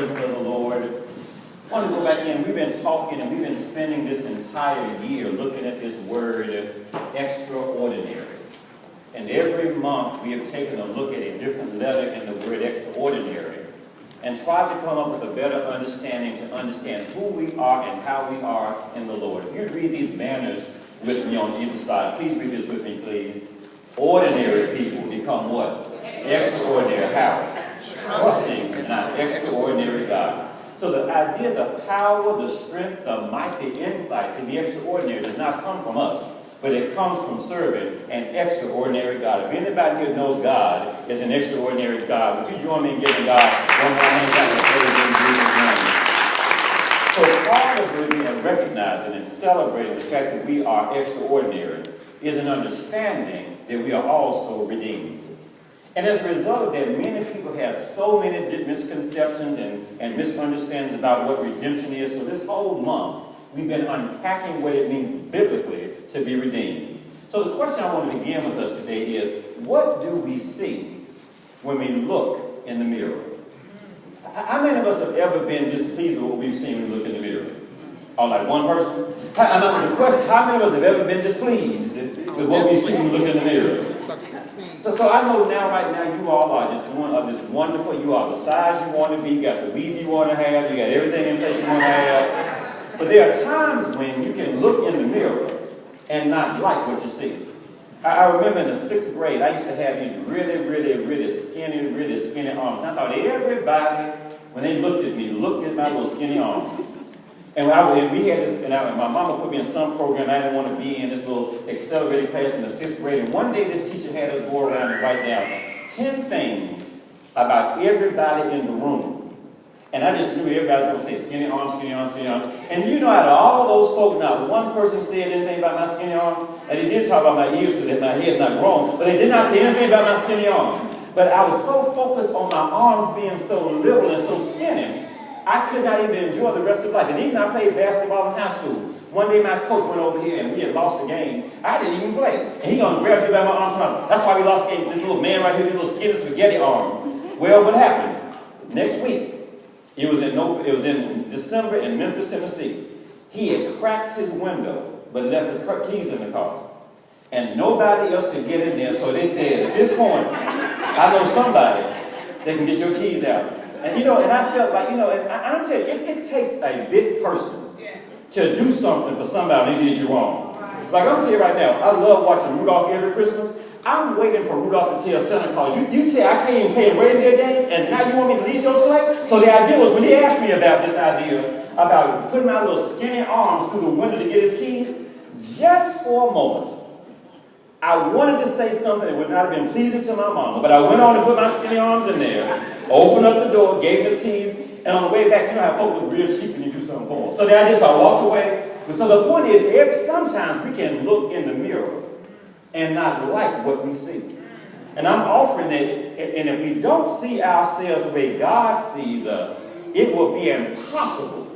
presence of the Lord. I want to go back in. We've been talking and we've been spending this entire year looking at this word extraordinary. And every month we have taken a look at a different letter in the word extraordinary and tried to come up with a better understanding to understand who we are and how we are in the Lord. If you'd read these banners with me on either side, please read this with me, please. Ordinary people become what? Extraordinary. How? Trusting, not extraordinary God. So the idea, the power, the strength, the might, the insight to be extraordinary does not come from us, but it comes from serving an extraordinary God. If anybody here knows God is an extraordinary God, would you join me in giving God one more hand clap of praise in Jesus' name? So part of living and recognizing and celebrating the fact that we are extraordinary is an understanding that we are also redeemed. And as a result of that, many people have so many misconceptions and misunderstandings about what redemption is. So this whole month, we've been unpacking what it means biblically to be redeemed. So the question I want to begin with us today is, what do we see when we look in the mirror? How many of us have ever been displeased with what we've seen when we look in the mirror? Oh, like one person? The question, how many of us have ever been displeased with what we've seen when we look in the mirror? So I know right now, you all are just wonderful. You are the size you want to be. You got the weave you want to have. You got everything in place you want to have. But there are times when you can look in the mirror and not like what you see. I remember in the 6th grade, I used to have these really skinny arms. And I thought everybody, when they looked at me, looked at my little skinny arms. And we had this, and my mama put me in some program I didn't want to be in, this little accelerated class in the 6th grade. And one day this teacher had us go around and write down 10 things about everybody in the room. And I just knew everybody was going to say skinny arms, skinny arms, skinny arms. And you know, out of all those folks, not one person said anything about my skinny arms. And they did talk about my ears because my head's not grown. But they did not say anything about my skinny arms. But I was so focused on my arms being so little and so skinny, I could not even enjoy the rest of life. And even I played basketball in high school. One day my coach went over here and we had lost the game. I didn't even play. And he gonna grab me by my arms. That's why we lost the game. This little man right here, these little skinny spaghetti arms. Well, what happened? Next week, it was in December in Memphis, Tennessee. He had cracked his window, but left his keys in the car. And nobody else could get in there. So they said, at this point, I know somebody that can get your keys out. And and I felt like, and I'm telling you, it takes a big person to do something for somebody who did you wrong. Like I'm telling you right now, I love watching Rudolph every Christmas. I'm waiting for Rudolph to tell Santa Claus, you say I can't even pay reindeer games, and now you want me to lead your sleigh? So the idea was, when he asked me about this idea, about putting my little skinny arms through the window to get his keys, just for a moment, I wanted to say something that would not have been pleasing to my mama, but I went on and put my skinny arms in there, opened up the door, gave him his keys, and on the way back, you know how folks look real cheap when you do something for them. So the idea is I walked away. So the point is, sometimes we can look in the mirror and not like what we see. And I'm offering that, and if we don't see ourselves the way God sees us, it will be impossible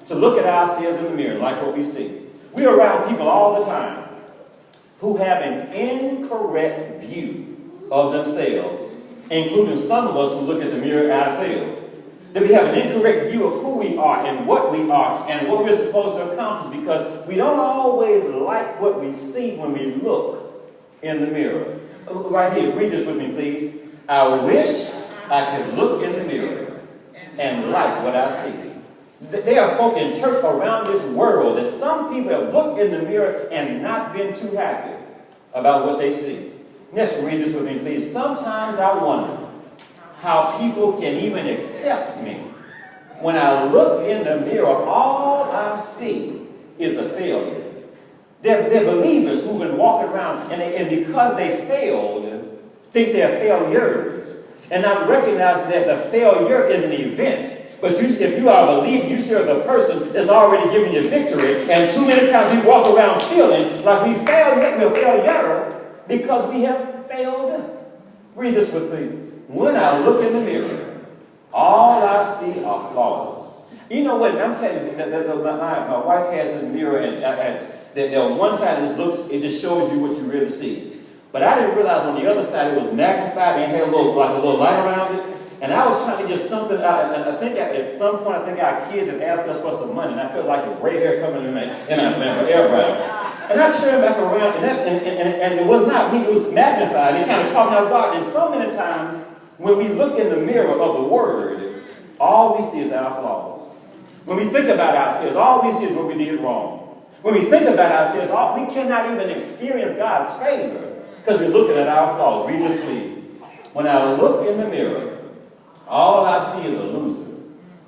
to look at ourselves in the mirror like what we see. We're around people all the time who have an incorrect view of themselves, including some of us who look at the mirror ourselves. That we have an incorrect view of who we are and what we are and what we're supposed to accomplish, because we don't always like what we see when we look in the mirror. Right here, read this with me, please. I wish I could look in the mirror and like what I see. There are folk in church around this world that some people have looked in the mirror and not been too happy about what they see. Next, read this with me, please. Sometimes I wonder how people can even accept me. When I look in the mirror, all I see is a failure. They're believers who've been walking around, and because they failed, think they're failures, and not recognizing that the failure is an event. But if you are a believer, you serve the person that's already given you victory. And too many times we walk around feeling like we failed, yet we're a failure because we have failed. Read this with me. When I look in the mirror, all I see are flaws. You know what? I'm telling you, my wife has this mirror, and on one side it just shows you what you really see. But I didn't realize on the other side it was magnified and had a little light around it. And I was trying to just something, I think at some point, I think our kids had asked us for some money, and I felt like a gray hair coming in my eyebrow. And I turned back around, and it was not me, it was magnified. It kind of caught me off guard. And so many times, when we look in the mirror of the Word, all we see is our flaws. When we think about ourselves, all we see is what we did wrong. When we think about ourselves, we cannot even experience God's favor because we're looking at our flaws. Read this, please. When I look in the mirror, all I see is a loser.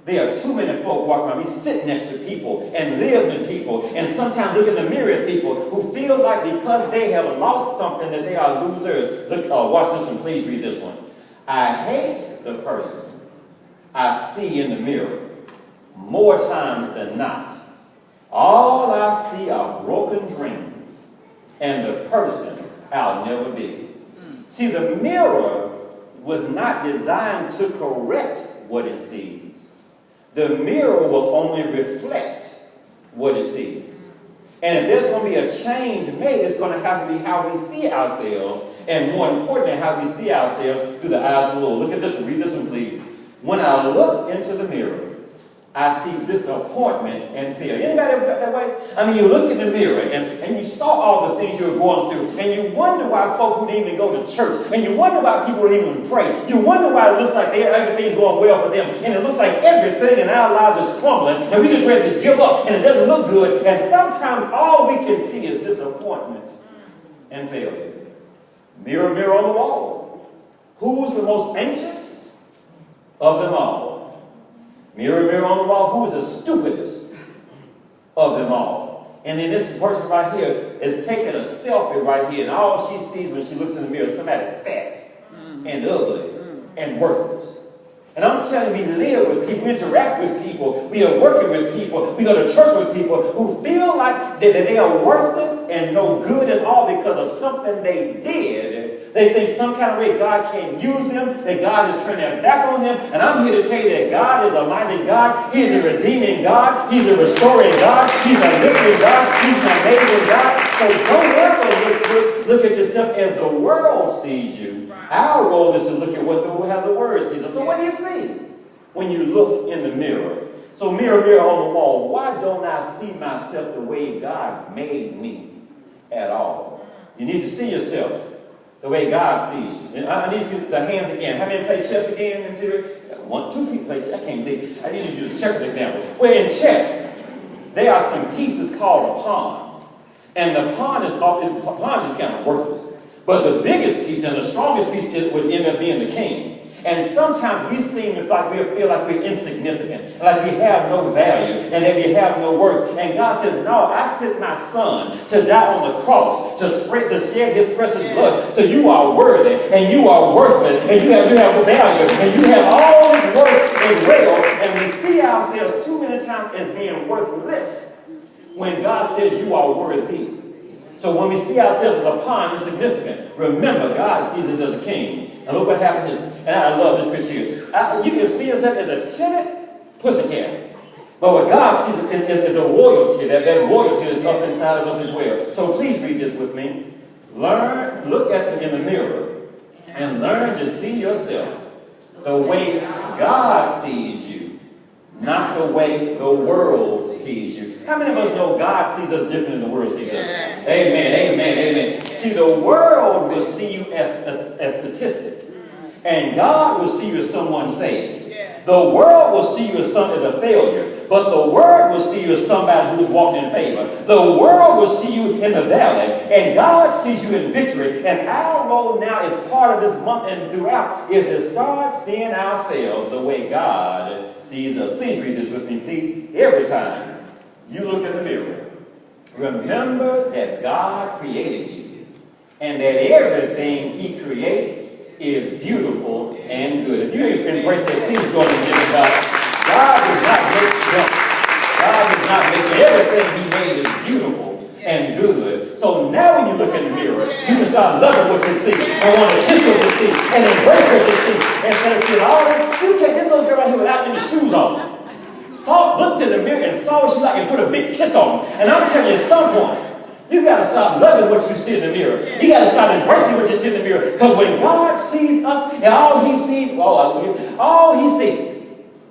There are too many folk walking around. We sit next to people and live in people and sometimes look in the mirror at people who feel like because they have lost something that they are losers. Look, watch this one. Please read this one. I hate the person I see in the mirror more times than not. All I see are broken dreams and the person I'll never be. See, the mirror was not designed to correct what it sees. The mirror will only reflect what it sees. And if there's going to be a change made, it's going to have to be how we see ourselves, and more importantly, how we see ourselves through the eyes of the Lord. Look at this one. Read this one, please. When I look into the mirror, I see disappointment and fear. Anybody ever felt that way? I mean, you look in the mirror and you saw all the things you were going through, and you wonder why folk who didn't even go to church, and you wonder why people don't even pray. You wonder why it looks like everything's going well for them, and it looks like everything in our lives is crumbling, and we just ready to give up, and it doesn't look good, and sometimes all we can see is disappointment and failure. Mirror, mirror on the wall. Who's the most anxious of them all? Mirror, mirror on the wall, who is the stupidest of them all? And then this person right here is taking a selfie right here, and all she sees when she looks in the mirror is somebody fat and ugly and worthless. And I'm telling you, we live with people, we interact with people, we are working with people, we go to church with people who feel like that they are worthless and no good at all because of something they did. They think some kind of way God can't use them, that God is turning their back on them. And I'm here to tell you that God is a mighty God. He is a redeeming God. He's a restoring God. He's a lifting God. He's an amazing God. So don't ever look at yourself as the world sees you. Our role is to look at how the Word sees us. So what do you see when you look in the mirror? So mirror, mirror on the wall, why don't I see myself the way God made me at all? You need to see yourself the way God sees you. And I need to see the hands again. How many play chess again? And see, 1, 2 people play chess. I can't believe it. I need to use a checkers example. Where in chess, there are some pieces called a pawn. And the pawn is kind of worthless. But the biggest piece and the strongest piece would end up being the king. And sometimes we seem like we feel like we're insignificant, like we have no value, and that we have no worth. And God says, no, I sent my son to die on the cross, to shed his precious blood, so you are worthy, and you are worthless, and you have value, and you have all this worth as well. And we see ourselves too many times as being worthless when God says you are worthy. So when we see ourselves as a pawn, insignificant, remember God sees us as a king. And look what happens is, and I love this picture here. You can see yourself as a timid pussycat. But what God sees is a royalty. That royalty is up inside of us as well. So please read this with me. Look in the mirror and learn to see yourself the way God sees you, not the way the world sees you. How many of us know God sees us different than the world sees us? Yes. Amen, amen, amen. See, the world will see you as a statistic. And God will see you as someone saved. Yeah. The world will see you as a failure. But the Word will see you as somebody who is walking in favor. The world will see you in the valley. And God sees you in victory. And our role now as part of this month and throughout is to start seeing ourselves the way God sees us. Please read this with me, please. Every time you look in the mirror, remember that God created you. And that everything He creates is beautiful and good. If you embrace that, please join me in giving God. God does not make junk. God does not make everything He made is beautiful and good. So now when you look in the mirror, you can start loving what you see and want to kiss what you see and embrace what you see. Instead of seeing all that, you take this little girl right here without any shoes on. Looked in the mirror and saw what she like and put a big kiss on her. And I'm telling you, at some point, you got to stop loving what you see in the mirror. You got to start embracing what you see in the mirror. Because when God sees us and all He sees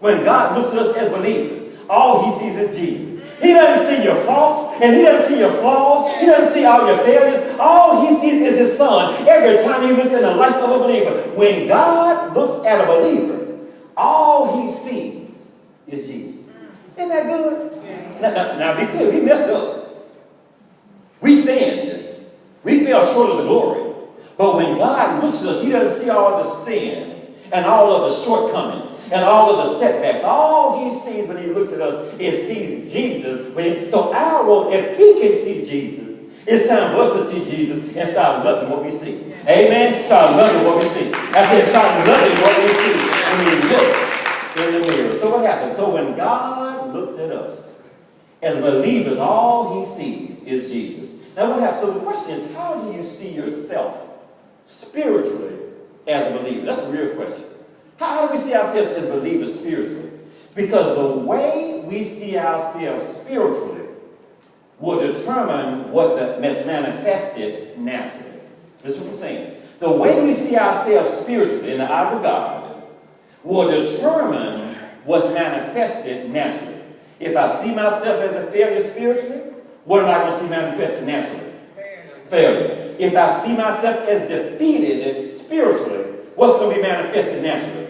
When God looks at us as believers, all he sees is Jesus. He doesn't see your faults, and he doesn't see your flaws. He doesn't see all your failures. All he sees is his son every time he looks in the life of a believer. When God looks at a believer, all he sees is Jesus. Isn't that good? Yeah. Now be clear, we messed up. We sinned. We fell short of the glory. But when God looks at us, he doesn't see all the sin and all of the shortcomings and all of the setbacks. All he sees when he looks at us is sees Jesus. So our role, if he can see Jesus, it's time for us to see Jesus and start loving what we see. Amen? Start loving what we see. I said start loving what we see when we look in the mirror. So what happens? So when God looks at us as believers, all he sees is Jesus. Now what happens? So the question is, how do you see yourself spiritually as a believer? That's the real question. How do we see ourselves as believers spiritually? Because the way we see ourselves spiritually will determine what is manifested naturally. This is what I'm saying. The way we see ourselves spiritually in the eyes of God will determine what's manifested naturally. If I see myself as a failure spiritually, what am I going to see manifested naturally? Failure. If I see myself as defeated spiritually, what's going to be manifested naturally?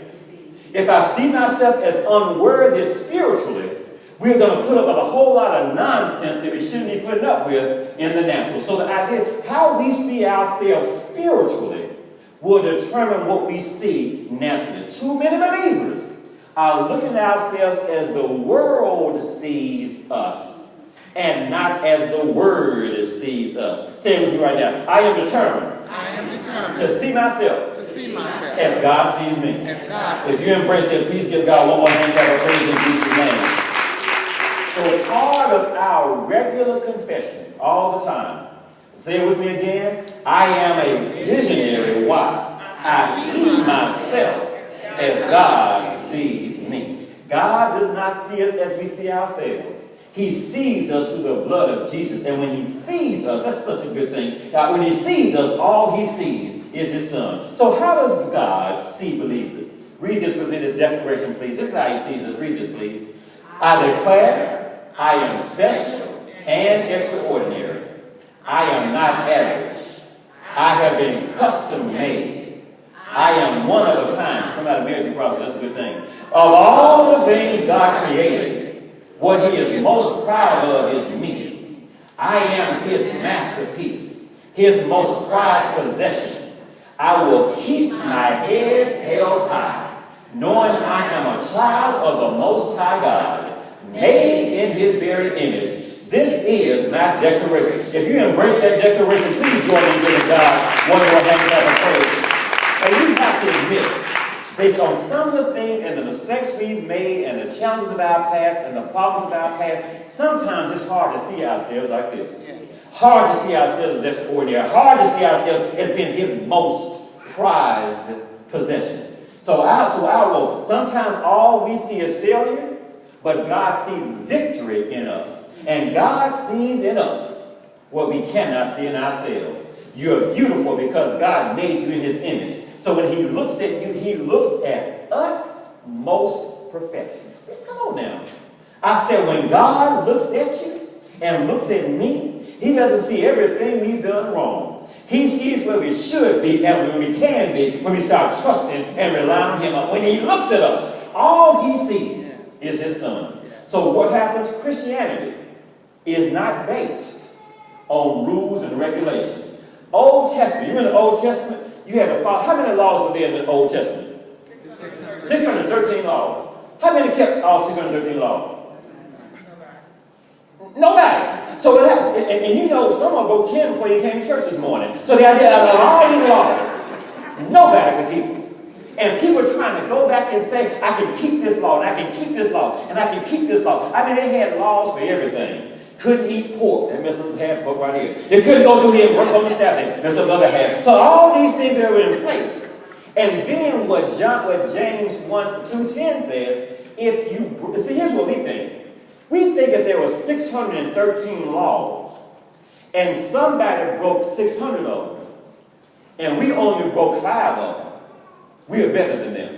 If I see myself as unworthy spiritually, we're going to put up with a whole lot of nonsense that we shouldn't be putting up with in the natural. So the idea, how we see ourselves spiritually will determine what we see naturally. Too many believers are looking at ourselves as the world sees us and not as the Word sees us. Say it with me right now. I am determined. To see myself. As God sees me. If you embrace it, please give God one more hand clap of praise in Jesus' name. So part of our regular confession all the time. Say it with me again. I am a visionary. Why? I see myself as God sees me. God does not see us as we see ourselves. He sees us through the blood of Jesus. And when he sees us, that's such a good thing. When he sees us, all he sees is his son. So how does God see believers? Read this with me, this declaration, please. This is how he sees us. Read this, please. I declare I am special and extraordinary. I am not average. I have been custom made. I am one of a kind. Somebody married you, probably. That's a good thing. Of all the things God created, what he is most proud of is me. I am his masterpiece, his most prized possession. I will keep my head held high, knowing I am a child of the Most High God, made in his very image. This is my declaration. If you embrace that declaration, please join me in giving God one more hand clap of praise. And we have to admit, based on some of the things and the mistakes we've made and the challenges of our past and the problems of our past, sometimes it's hard to see ourselves like this. Hard to see ourselves as extraordinary. Hard to see ourselves as being his most prized possession. So our role, sometimes all we see is failure, but God sees victory in us. And God sees in us what we cannot see in ourselves. You're beautiful because God made you in his image. So when he looks at you, he looks at utmost perfection. Come on now. I said when God looks at you and looks at me, he doesn't see everything we've done wrong. He sees where we should be and where we can be when we start trusting and relying on him. When he looks at us, all he sees is his son. So what happens? Christianity is not based on rules and regulations. Old Testament, you remember the Old Testament? You had to follow. How many laws were there in the Old Testament? 613 laws. How many kept all 613 laws? Nobody. So what happens? And you know, someone broke 10 before you came to church this morning. So the idea of all these laws, nobody could keep them. And people are trying to go back and say, I can keep this law, and I can keep this law, and I can keep this law. I mean, they had laws for everything. Couldn't eat pork. That messed up half folk right here. They couldn't go through here and work on the Sabbath. That's another half. So all these things that were in place. And then what James 2:10 says, if you see, here's what we think. We think that there were 613 laws, and somebody broke 600 of them, and we only broke 5 of them. We are better than them.